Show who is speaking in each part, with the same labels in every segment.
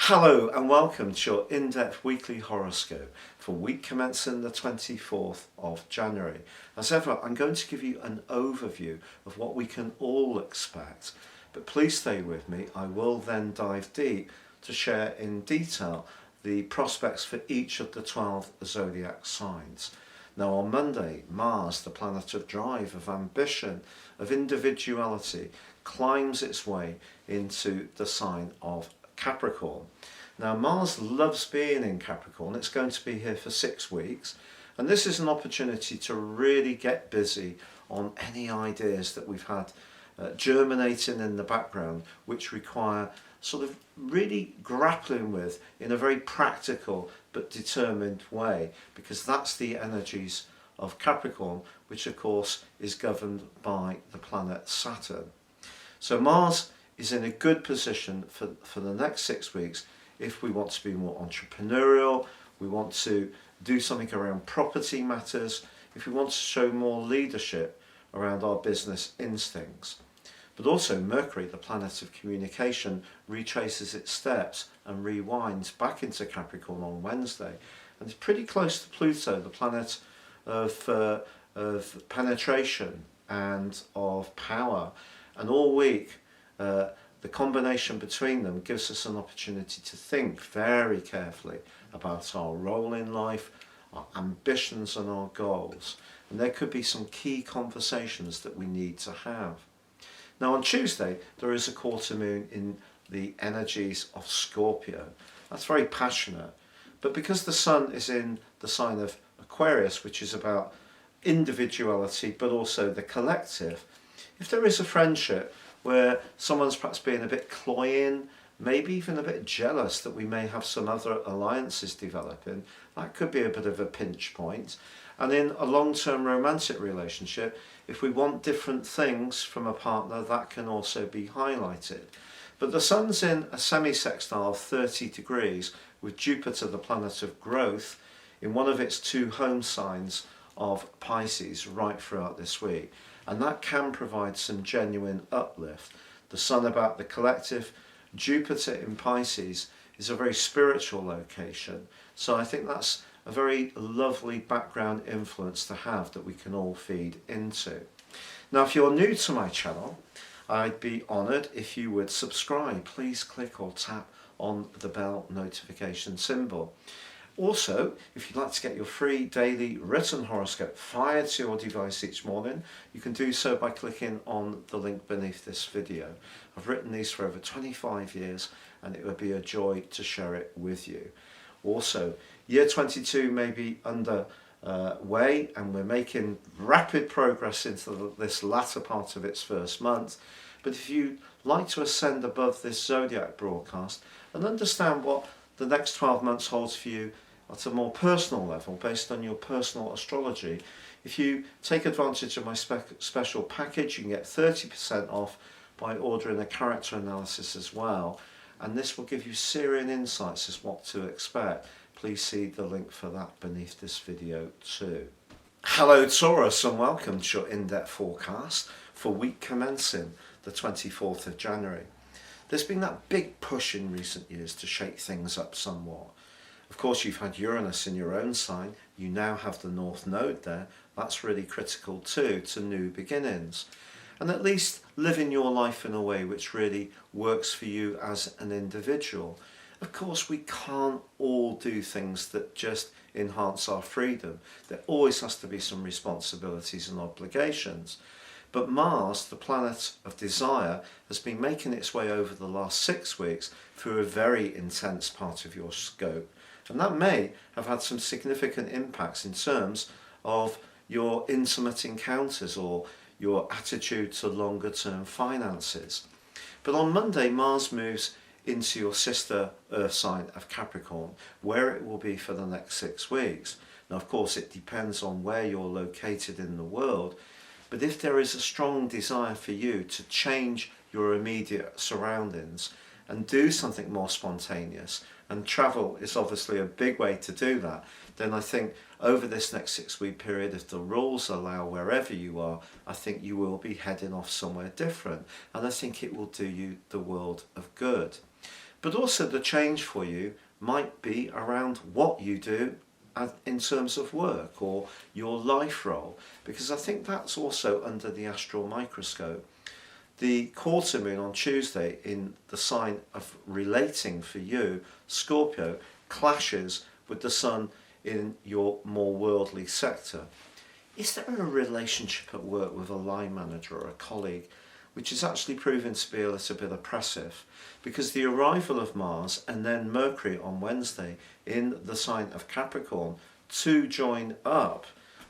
Speaker 1: Hello and welcome to your in-depth weekly horoscope for week commencing the 24th of January. As ever, I'm going to give you an overview of what we can all expect, but please stay with me. I will then dive deep to share in detail the prospects for each of the 12 zodiac signs. Now on Monday, Mars, the planet of drive, of ambition, of individuality, climbs its way into the sign of Capricorn. Now Mars loves being in Capricorn. It's going to be here for 6 weeks, and this is an opportunity to really get busy on any ideas that we've had germinating in the background, which require sort of really grappling with in a very practical but determined way, because that's the energies of Capricorn, which of course is governed by the planet Saturn. So Mars is in a good position for the next 6 weeks if we want to be more entrepreneurial, we want to do something around property matters, if we want to show more leadership around our business instincts. But also Mercury, the planet of communication, retraces its steps and rewinds back into Capricorn on Wednesday, and it's pretty close to Pluto, the planet of penetration and of power. And all week the combination between them gives us an opportunity to think very carefully about our role in life, our ambitions and our goals. And there could be some key conversations that we need to have. Now on Tuesday, there is a quarter moon in the energies of Scorpio. That's very passionate. But because the sun is in the sign of Aquarius, which is about individuality, but also the collective, if there is a friendship where someone's perhaps being a bit cloying, maybe even a bit jealous that we may have some other alliances developing, that could be a bit of a pinch point. And in a long-term romantic relationship, if we want different things from a partner, that can also be highlighted. But the sun's in a semi-sextile of 30 degrees with Jupiter, the planet of growth, in one of its 2 home signs of Pisces right throughout this week. And that can provide some genuine uplift. The sun about the collective, Jupiter in Pisces is a very spiritual location. So I think that's a very lovely background influence to have that we can all feed into. Now, if you're new to my channel, I'd be honoured if you would subscribe. Please click or tap on the bell notification symbol. Also, if you'd like to get your free daily written horoscope fired to your device each morning, you can do so by clicking on the link beneath this video. I've written these for over 25 years and it would be a joy to share it with you. Also, year 22 may be underway and we're making rapid progress into this latter part of its first month. But if you'd like to ascend above this Zodiac broadcast and understand what the next 12 months holds for you at a more personal level based on your personal astrology, if you take advantage of my special package, you can get 30% off by ordering a character analysis as well, and this will give you Syrian insights as what to expect. Please see the link for that beneath this video too. Hello Taurus, and welcome to your in-depth forecast for week commencing the 24th of January. There's been that big push in recent years to shake things up somewhat. Of course, you've had Uranus in your own sign. You now have the North Node there. That's really critical too, to new beginnings. And at least living your life in a way which really works for you as an individual. Of course, we can't all do things that just enhance our freedom. There always has to be some responsibilities and obligations. But Mars, the planet of desire, has been making its way over the last 6 weeks through a very intense part of your scope. And that may have had some significant impacts in terms of your intimate encounters or your attitude to longer term finances. But on Monday, Mars moves into your sister Earth sign of Capricorn, where it will be for the next 6 weeks. Now, of course, it depends on where you're located in the world. But if there is a strong desire for you to change your immediate surroundings and do something more spontaneous, and travel is obviously a big way to do that, then I think over this next 6-week period, if the rules allow wherever you are, I think you will be heading off somewhere different. And I think it will do you the world of good. But also the change for you might be around what you do in terms of work or your life role, because I think that's also under the astral microscope. The quarter moon on Tuesday in the sign of relating for you, Scorpio, clashes with the sun in your more worldly sector. Is there a relationship at work with a line manager or a colleague which is actually proving to be a little bit oppressive? Because the arrival of Mars and then Mercury on Wednesday in the sign of Capricorn to join up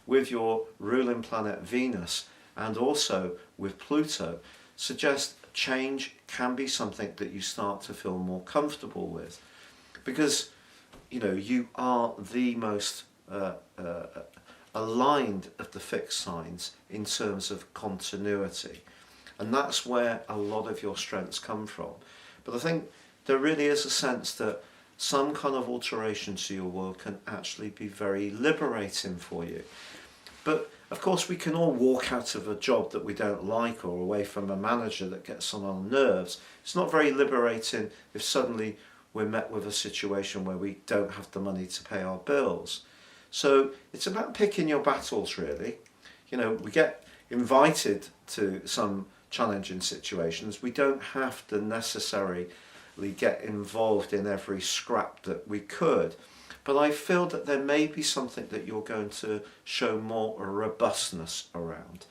Speaker 1: with your ruling planet Venus and also with Pluto suggest change can be something that you start to feel more comfortable with, because you are the most aligned of the fixed signs in terms of continuity, and that's where a lot of your strengths come from. But I think there really is a sense that some kind of alteration to your world can actually be very liberating for you. But of course we can all walk out of a job that we don't like or away from a manager that gets on our nerves. It's not very liberating if suddenly we're met with a situation where we don't have the money to pay our bills. So it's about picking your battles, really. We get invited to some challenging situations. We don't have to necessarily get involved in every scrap that we could. But I feel that there may be something that you're going to show more robustness around.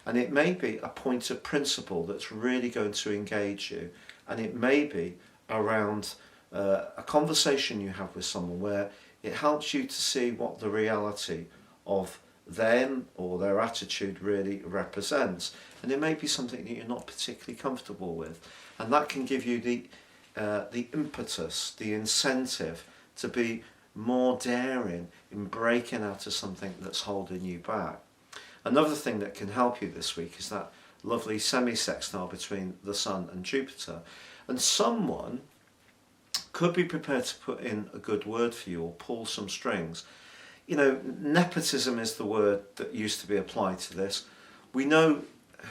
Speaker 1: And it may be a point of principle that's really going to engage you. And it may be around a conversation you have with someone where it helps you to see what the reality of them or their attitude really represents. And it may be something that you're not particularly comfortable with. And that can give you the impetus, the incentive to be more daring in breaking out of something that's holding you back. Another thing that can help you this week is that lovely semi-sextile between the Sun and Jupiter. And someone could be prepared to put in a good word for you or pull some strings. Nepotism is the word that used to be applied to this. We know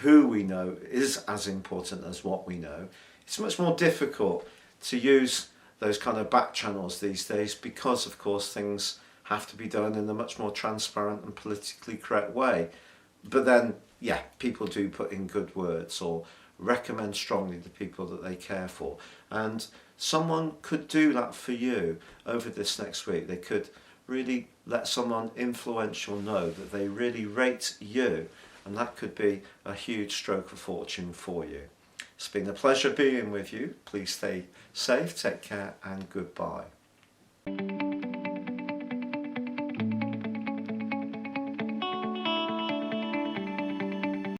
Speaker 1: who we know is as important as what we know. It's much more difficult to use those kind of back channels these days because, of course, things have to be done in a much more transparent and politically correct way. But then, people do put in good words or recommend strongly the people that they care for. And someone could do that for you over this next week. They could really let someone influential know that they really rate you, and that could be a huge stroke of fortune for you. It's been a pleasure being with you. Please stay safe, take care, and goodbye.